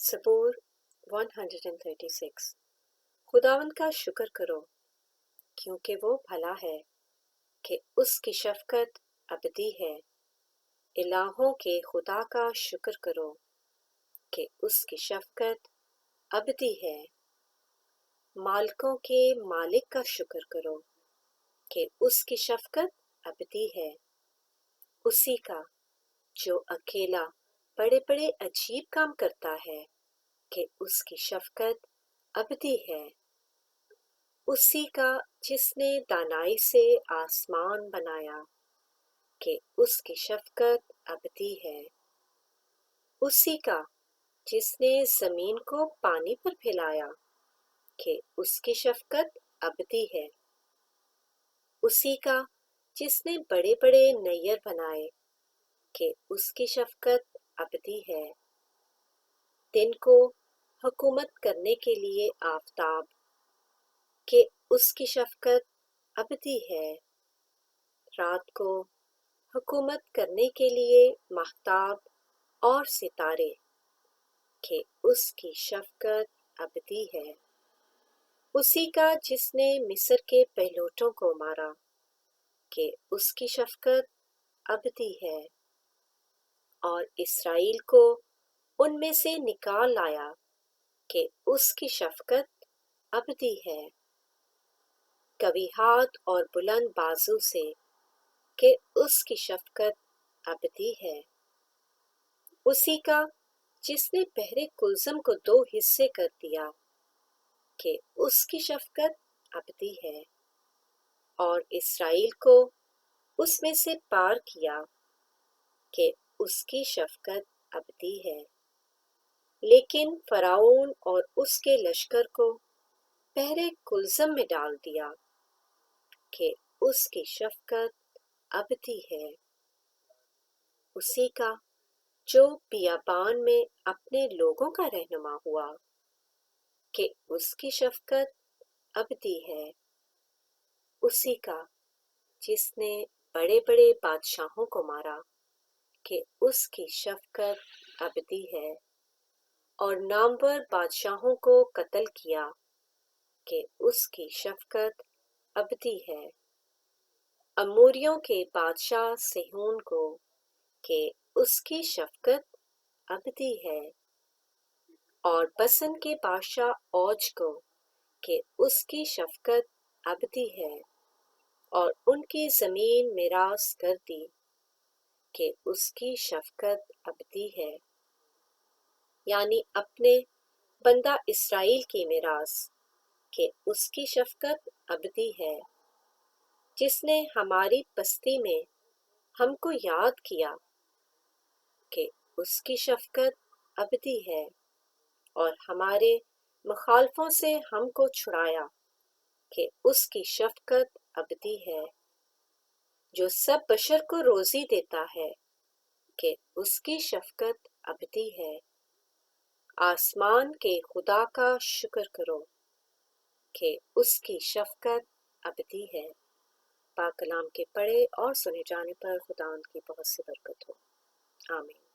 सबूर 136। खुदावंद का शुक्र करो क्योंकि वो भला है कि उसकी शफ़क़त अबदी है। इलाहों के खुदा का शुक्र करो कि उसकी शफ़क़त अबदी है। मालिकों के मालिक का शुक्र करो कि उसकी शफ़क़त अबदी है। उसी का जो अकेला बड़े बड़े अजीब काम करता है कि उसकी शफ़क़त अबदी है। उसी का जिसने दानाई से आसमान बनाया कि उसकी शफ़क़त अबदी है। उसी का जिसने ज़मीन को पानी पर फैलाया कि उसकी शफ़क़त अबदी है। उसी का जिसने बड़े बड़े नैयर बनाए कि उसकी शफ़क़त अबदी है। दिन को हुकूमत करने के लिए आफ़ताब कि उसकी शफ़क़त अबदी है। रात को हुकूमत करने के लिए महताब और सितारे कि उसकी शफ़क़त अबदी है। उसी का जिसने मिस्र के पहिलौठों को मारा कि उसकी शफ़क़त अबदी है और इसराइल को उनमें से निकाल लाया कि उसकी शफ़क़त अबदी है। कवी हाथ और बुलंद बाजू से कि उसकी शफ़क़त अबदी है। उसी का जिसने बहरे कुल्ज़म को दो हिस्से कर दिया कि उसकी शफ़क़त अबदी है और इसराइल को उसमें से पार किया कि उसकी शफ़क़त अबदी है। लेकिन फ़राओन और उसके लश्कर को बहरे कुल्ज़म में डाल दिया कि उसकी शफ़क़त अबदी है। उसी का जो बियाबान में अपने लोगों का रहनुमा हुआ कि उसकी शफ़क़त अबदी है। उसी का जिसने बड़े बड़े बादशाहों को मारा कि उसकी शफ़क़त अबदी है और नामवर बादशाहों को कत्ल किया कि उसकी शफ़क़त अबदी है। अमोरियों के बादशाह सिहोन को कि उसकी शफ़क़त अबदी है और बसन के बादशाह औज को कि उसकी शफ़क़त अबदी है और उनकी ज़मीन मिरास कर दी कि उसकी शफ़क़त अबदी है। यानी अपने बंदा इसराइल की मिरास कि उसकी शफ़क़त अबदी है। जिसने हमारी पस्ती में हमको याद किया कि उसकी शफ़क़त अबदी है और हमारे मुखालफों से हमको छुड़ाया कि उसकी शफ़क़त अबदी है। जो सब बशर को रोज़ी देता है कि उसकी शफ़क़त अबदी है। आसमान के खुदा का शुक्र करो कि उसकी शफ़क़त अबदी है। पाक कलाम के पढ़े और सुने जाने पर खुदा की बहुत सी बरकत हो। आमीन।